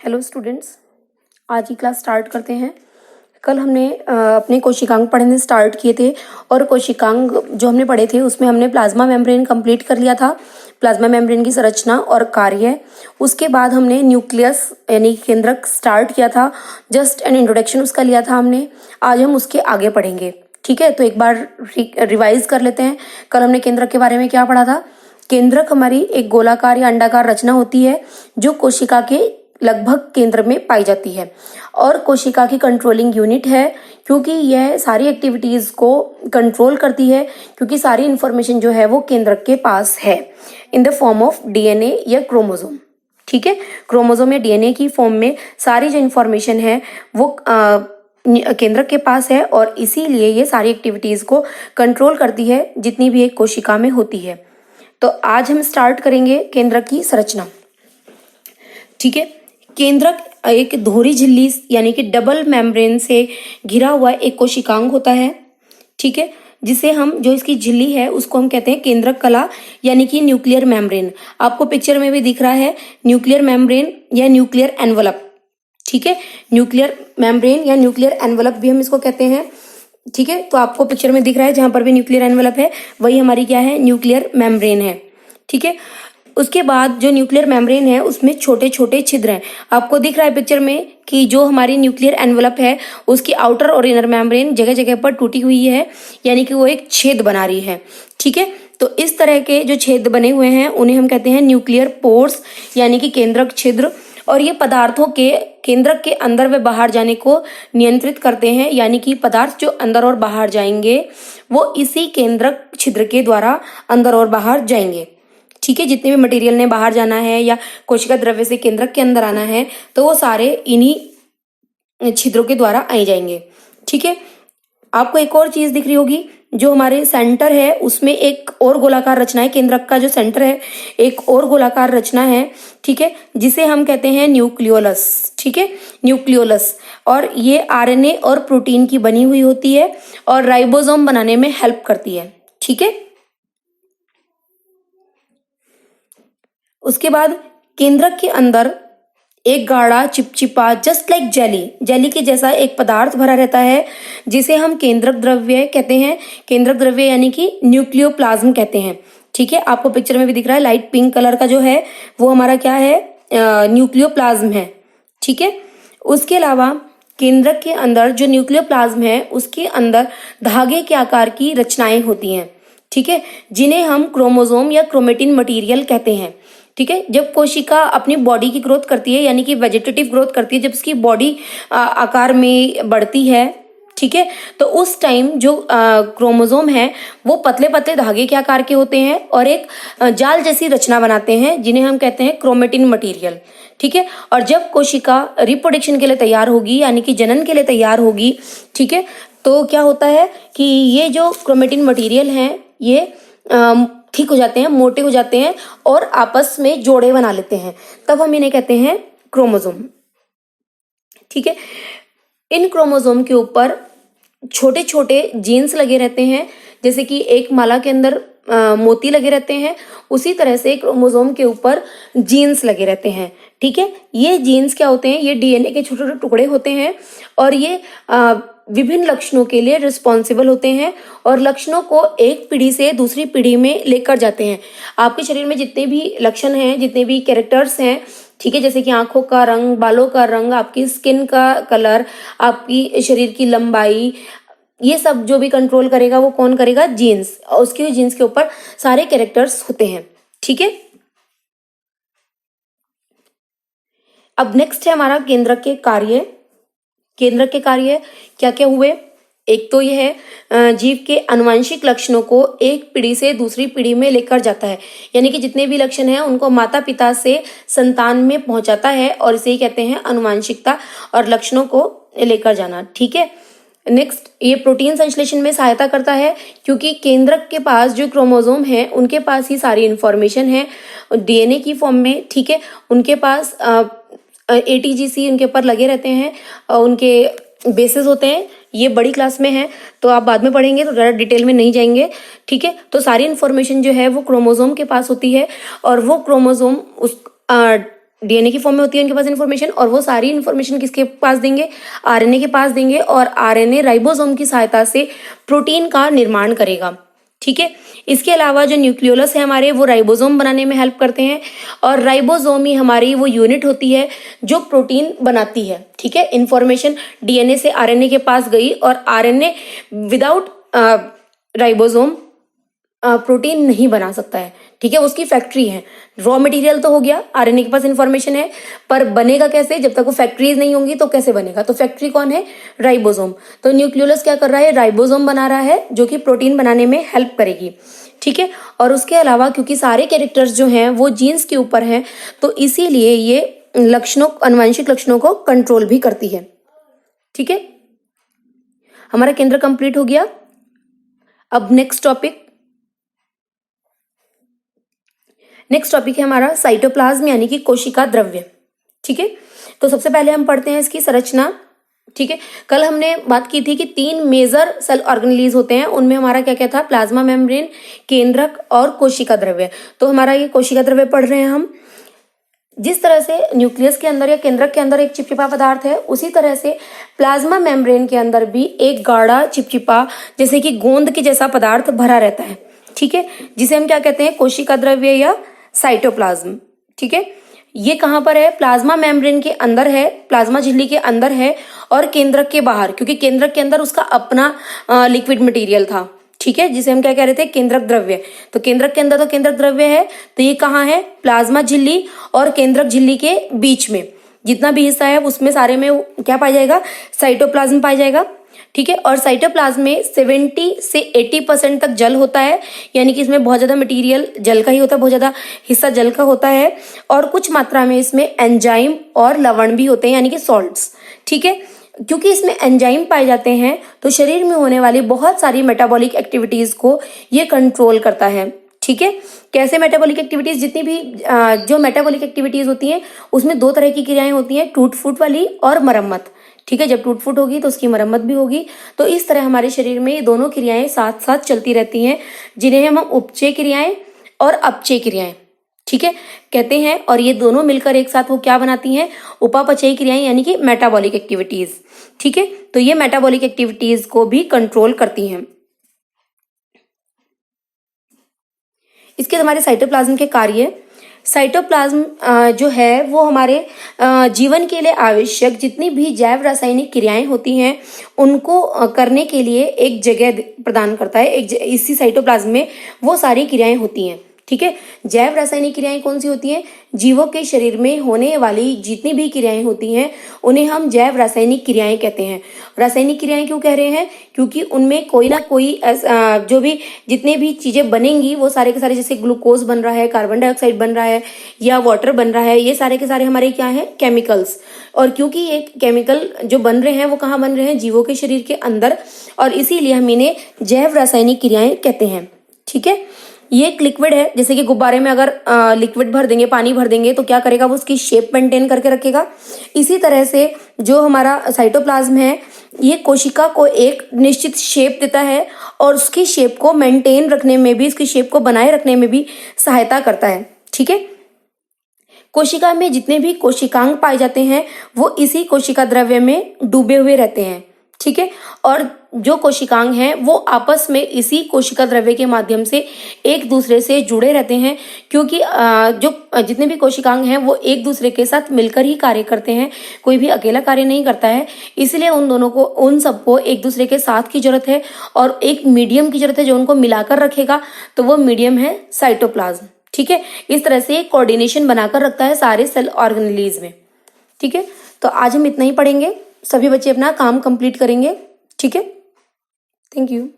Hello students, आज की class start करते हैं। कल हमने अपने कोशिकांग पढ़ने स्टार्ट किए थे और कोशिकांग जो हमने पढ़े थे उसमें हमने प्लाज्मा मेम्ब्रेन कंप्लीट कर लिया था, प्लाज्मा मेम्ब्रेन की संरचना और कार्य। उसके बाद हमने न्यूक्लियस यानी केंद्रक स्टार्ट किया था, जस्ट एन इंट्रोडक्शन उसका लिया था हमने। आज हम उसके आगे पढ़ेंगे, ठीक है। तो एक बार रिवाइज कर लेते हैं। कल हमने केंद्रक के बारे में क्या पढ़ा था। केंद्रक हमारी एक गोलाकार या अंडाकार रचना होती है जो कोशिका के लगभग केंद्र में पाई जाती है और कोशिका की कंट्रोलिंग यूनिट है, क्योंकि यह सारी एक्टिविटीज को कंट्रोल करती है, क्योंकि सारी इंफॉर्मेशन जो है वो केंद्रक के पास है in the form of DNA या क्रोमोसोम, ठीक है। क्रोमोसोम या डीएनए की फॉर्म में सारी जो इंफॉर्मेशन है वो केंद्रक के पास है और इसीलिए ये सारी एक्टिविटीज को कंट्रोल करती है जितनी भी एक कोशिका में होती है। तो आज हम स्टार्ट करेंगे केंद्रक की संरचना, ठीक है। केंद्रक एक दोहरी झिल्ली यानी कि डबल मेम्ब्रेन से घिरा हुआ एक कोशिकांग होता है, ठीक है, जिसे हम जो इसकी झिल्ली है उसको हम कहते हैं केंद्रक कला यानी कि न्यूक्लियर मेम्ब्रेन। आपको पिक्चर में भी दिख रहा है न्यूक्लियर मेम्ब्रेन या न्यूक्लियर एनवलप, ठीक है। न्यूक्लियर मेम्ब्रेन या न्यूक्लियर एनवलप भी हम इसको कहते हैं, ठीक है। तो आपको पिक्चर में दिख रहा है जहां पर भी न्यूक्लियर एनवलप है वही हमारी क्या है, न्यूक्लियर मेम्ब्रेन है, ठीक है। उसके बाद जो न्यूक्लियर मेम्ब्रेन है उसमें छोटे छोटे छिद्र हैं। आपको दिख रहा है पिक्चर में कि जो हमारी न्यूक्लियर एनवलप है उसकी आउटर और इनर मेम्ब्रेन जगह जगह पर टूटी हुई है, यानी कि वो एक छेद बना रही है, ठीक है। तो इस तरह के जो छेद बने हुए हैं उन्हें हम कहते हैं न्यूक्लियर पोर्स यानी कि केंद्रक छिद्र, और ये पदार्थों के केंद्रक के अंदर व बाहर जाने को नियंत्रित करते हैं, यानी कि पदार्थ जो अंदर और बाहर जाएंगे वो इसी केंद्रक छिद्र के द्वारा अंदर और बाहर जाएंगे, ठीक है। जितने भी मटेरियल ने बाहर जाना है या कोशिका द्रव्य से केंद्रक के अंदर आना है तो वो सारे इन्हीं छिद्रों के द्वारा आए जाएंगे, ठीक है। आपको एक और चीज दिख रही होगी, जो हमारे सेंटर है उसमें एक और गोलाकार रचना है। केंद्रक का जो सेंटर है एक और गोलाकार रचना है, ठीक है, जिसे हम कहते हैं न्यूक्लियोलस, ठीक है, न्यूक्लियोलस। और ये आरएनए और प्रोटीन की बनी हुई होती है और राइबोसोम बनाने में हेल्प करती है, ठीक है। उसके बाद केंद्रक के अंदर एक गाढ़ा चिपचिपा जस्ट लाइक जेली के जैसा एक पदार्थ भरा रहता है जिसे हम केंद्रक द्रव्य कहते हैं। केंद्रक द्रव्य यानी कि न्यूक्लियोप्लाज्म कहते हैं, ठीक है। आपको पिक्चर में भी दिख रहा है लाइट पिंक कलर का जो है वो हमारा क्या है, न्यूक्लियोप्लाज्म है, ठीक है। उसके अलावा केंद्रक के अंदर जो न्यूक्लियोप्लाज्म है उसके अंदर धागे के आकार की रचनाएं होती हैं, ठीक है, जिन्हें हम क्रोमोसोम या क्रोमेटिन मटेरियल कहते हैं, ठीक है। जब कोशिका अपनी बॉडी की ग्रोथ करती है यानी कि वेजिटेटिव ग्रोथ करती है, जब उसकी बॉडी आकार में बढ़ती है, ठीक है, तो उस टाइम जो क्रोमोसोम है वो पतले पतले धागे के आकार के होते हैं और एक जाल जैसी रचना बनाते हैं जिन्हें हम कहते हैं क्रोमेटिन मटेरियल, ठीक है। और जब कोशिका रिप्रोडक्शन के लिए तैयार होगी यानी कि जनन के लिए तैयार होगी, ठीक है, तो क्या होता है कि ये जो क्रोमेटिन मटेरियल हैं ये ठीक हो जाते हैं, मोटे हो जाते हैं और आपस में जोड़े बना लेते हैं, तब हम इन्हें कहते हैं क्रोमोसोम, ठीक है। इन क्रोमोसोम के ऊपर छोटे छोटे जीन्स लगे रहते हैं, जैसे कि एक माला के अंदर मोती लगे रहते हैं, उसी तरह से क्रोमोसोम के ऊपर जीन्स लगे रहते हैं, ठीक है। ये जीन्स क्या होते हैं, ये डीएनए के छोटे छोटे टुकड़े होते हैं और ये विभिन्न लक्षणों के लिए रिस्पॉन्सिबल होते हैं और लक्षणों को एक पीढ़ी से दूसरी पीढ़ी में लेकर जाते हैं। आपके शरीर में जितने भी लक्षण हैं, जितने भी कैरेक्टर्स हैं, ठीक है, जैसे कि आंखों का रंग, बालों का रंग, आपकी स्किन का कलर, आपकी शरीर की लंबाई, ये सब जो भी कंट्रोल करेगा वो कौन करेगा, जीन्स। और उसके जीन्स के ऊपर सारे कैरेक्टर्स होते हैं, ठीक है। अब नेक्स्ट है हमारा केंद्रक के कार्य। केंद्रक के कार्य क्या क्या हुए, एक तो यह है जीव के आनुवंशिक लक्षणों को एक पीढ़ी से दूसरी पीढ़ी में लेकर जाता है, यानी कि जितने भी लक्षण हैं उनको माता पिता से संतान में पहुंचाता है और इसे ही कहते हैं आनुवंशिकता और लक्षणों को लेकर जाना, ठीक है। नेक्स्ट, ये प्रोटीन संश्लेषण में सहायता करता है, क्योंकि केंद्रक के पास जो क्रोमोसोम है उनके पास ही सारी इंफॉर्मेशन है डीएनए की फॉर्म में, ठीक है। उनके पास एटीजीसी उनके ऊपर लगे रहते हैं, उनके बेसिस होते हैं। ये बड़ी क्लास में है तो आप बाद में पढ़ेंगे तो ज़्यादा डिटेल में नहीं जाएंगे, ठीक है। तो सारी इन्फॉर्मेशन जो है वो क्रोमोसोम के पास होती है और वो क्रोमोसोम उस डीएनए की फॉर्म में होती है उनके पास इन्फॉर्मेशन, और वो सारी इन्फॉर्मेशन किसके पास देंगे, आरएनए के पास देंगे, और आरएनए राइबोसोम की सहायता से प्रोटीन का निर्माण करेगा। ठीक है, इसके अलावा जो न्यूक्लियोलस है हमारे, वो राइबोसोम बनाने में हेल्प करते हैं, और राइबोसोम ही हमारी वो यूनिट होती है जो प्रोटीन बनाती है। ठीक है, इंफॉर्मेशन डीएनए से आरएनए के पास गई, और आरएनए विदाउट राइबोसोम प्रोटीन नहीं बना सकता है। ठीक है, उसकी फैक्ट्री है। रॉ मटेरियल तो हो गया, आरएनए के पास इंफॉर्मेशन है, पर बनेगा कैसे, जब तक वो फैक्ट्रीज नहीं होंगी तो कैसे बनेगा, तो फैक्ट्री कौन है, राइबोसोम। तो न्यूक्लियोलस क्या कर रहा है, राइबोसोम बना रहा है जो कि प्रोटीन बनाने में हेल्प करेगी। ठीक है, और उसके अलावा क्योंकि सारे कैरेक्टर्स जो हैं वो जीन्स के ऊपर हैं, तो इसीलिए ये लक्षणों, आनुवंशिक लक्षणों को कंट्रोल भी करती है। ठीक है, हमारा केंद्र कंप्लीट हो गया। अब नेक्स्ट टॉपिक है हमारा साइटोप्लाज्म यानी कि कोशिका द्रव्य। ठीक है, तो सबसे पहले हम पढ़ते हैं इसकी संरचना। ठीक है, कल हमने बात की थी कि 3 मेजर सेल ऑर्गेनेलीज होते हैं, उनमें हमारा क्या क्या था, प्लाज्मा मेम्ब्रेन, केंद्रक और कोशिका द्रव्य। तो हमारा ये कोशिका द्रव्य पढ़ रहे हैं हम। जिस तरह से न्यूक्लियस के अंदर या केंद्रक के अंदर एक चिपचिपा पदार्थ है, उसी तरह से प्लाज्मा मेम्ब्रेन के अंदर भी एक गाढ़ा चिपचिपा जैसे कि गोंद के जैसा पदार्थ भरा रहता है। ठीक है, जिसे हम क्या कहते हैं, कोशिका द्रव्य या साइटोप्लाज्म। ठीक है, ये कहाँ पर है, प्लाज्मा मेम्ब्रेन के अंदर है, प्लाज्मा झिल्ली के अंदर है, और केंद्रक के बाहर, क्योंकि केंद्रक के अंदर उसका अपना लिक्विड मटेरियल था। ठीक है, जिसे हम क्या कह रहे थे, केंद्रक द्रव्य। तो केंद्रक के अंदर तो केंद्रक द्रव्य है, तो ये कहाँ है, प्लाज्मा झिल्ली और केंद्रक झिल्ली के बीच में जितना भी हिस्सा है उसमें सारे में क्या पाया जाएगा, साइटोप्लाज्म पाया जाएगा। ठीक है, और साइटोप्लाज्म में 70 से 80% तक जल होता है, यानी कि इसमें बहुत ज्यादा मटेरियल जल का ही होता है, बहुत ज्यादा हिस्सा जल का होता है, और कुछ मात्रा में इसमें एंजाइम और लवण भी होते हैं, यानी कि सॉल्ट्स। ठीक है, क्योंकि इसमें एंजाइम पाए जाते हैं तो शरीर में होने वाली बहुत सारी मेटाबॉलिक एक्टिविटीज को ये कंट्रोल करता है। ठीक है, कैसे मेटाबॉलिक एक्टिविटीज, जितनी भी जो मेटाबॉलिक एक्टिविटीज होती हैं उसमें 2 तरह की क्रियाएं होती हैं, टूट फूट वाली और मरम्मत। ठीक है, जब टूट फूट होगी तो उसकी मरम्मत भी होगी। तो इस तरह हमारे शरीर में ये दोनों क्रियाएं साथ साथ चलती रहती हैं, जिन्हें हम उपचय क्रियाएं और अपचय क्रियाएं, ठीक है, कहते हैं। और ये दोनों मिलकर एक साथ वो क्या बनाती हैं, उपापचयी क्रियाएं, यानी कि मेटाबॉलिक एक्टिविटीज। ठीक है, तो ये मेटाबॉलिक एक्टिविटीज को भी कंट्रोल करती हैं। इसके हमारे साइटोप्लाज्म के कार्य, साइटोप्लाज्म जो है वो हमारे जीवन के लिए आवश्यक जितनी भी जैव रासायनिक क्रियाएं होती हैं उनको करने के लिए एक जगह प्रदान करता है। इसी साइटोप्लाज्म में वो सारी क्रियाएं होती हैं। ठीक है, जैव रासायनिक क्रियाएं कौन सी होती हैं, जीवों के शरीर में होने वाली जितनी भी क्रियाएं होती हैं उन्हें हम जैव रासायनिक क्रियाएं कहते हैं। रासायनिक क्रियाएं क्यों कह रहे हैं, क्योंकि उनमें कोई ना कोई जो भी जितने भी चीजें बनेंगी वो सारे के सारे, जैसे ग्लूकोज बन रहा है, कार्बन डाइऑक्साइड बन रहा है या वाटर बन रहा है, ये सारे के सारे हमारे क्या है, केमिकल्स। और क्योंकि ये केमिकल जो बन रहे हैं वो कहाँ बन रहे हैं, जीवों के शरीर के अंदर, और इसीलिए हम इन्हें जैव रासायनिक क्रियाएं कहते हैं। ठीक है, ये एक लिक्विड है, जैसे कि गुब्बारे में अगर लिक्विड भर देंगे, पानी भर देंगे तो क्या करेगा, वो उसकी शेप मेंटेन करके रखेगा। इसी तरह से जो हमारा साइटोप्लाज्म है ये कोशिका को एक निश्चित शेप देता है और उसकी शेप को मेंटेन रखने में भी, उसकी शेप को बनाए रखने में भी सहायता करता है। ठीक है, कोशिका में जितने भी कोशिकांग पाए जाते हैं वो इसी कोशिका द्रव्य में डूबे हुए रहते हैं। ठीक है, और जो कोशिकांग हैं वो आपस में इसी कोशिका द्रव्य के माध्यम से एक दूसरे से जुड़े रहते हैं, क्योंकि जो जितने भी कोशिकांग हैं वो एक दूसरे के साथ मिलकर ही कार्य करते हैं, कोई भी अकेला कार्य नहीं करता है। इसलिए उन सबको एक दूसरे के साथ की जरूरत है और एक मीडियम की जरूरत है जो उनको मिलाकर रखेगा, तो वो मीडियम है साइटोप्लाज्म। ठीक है, इस तरह से कोऑर्डिनेशन बनाकर रखता है सारे सेल ऑर्गेनेलीज में। ठीक है, तो आज हम इतना ही पढ़ेंगे, सभी बच्चे अपना काम कंप्लीट करेंगे। ठीक है, थैंक यू।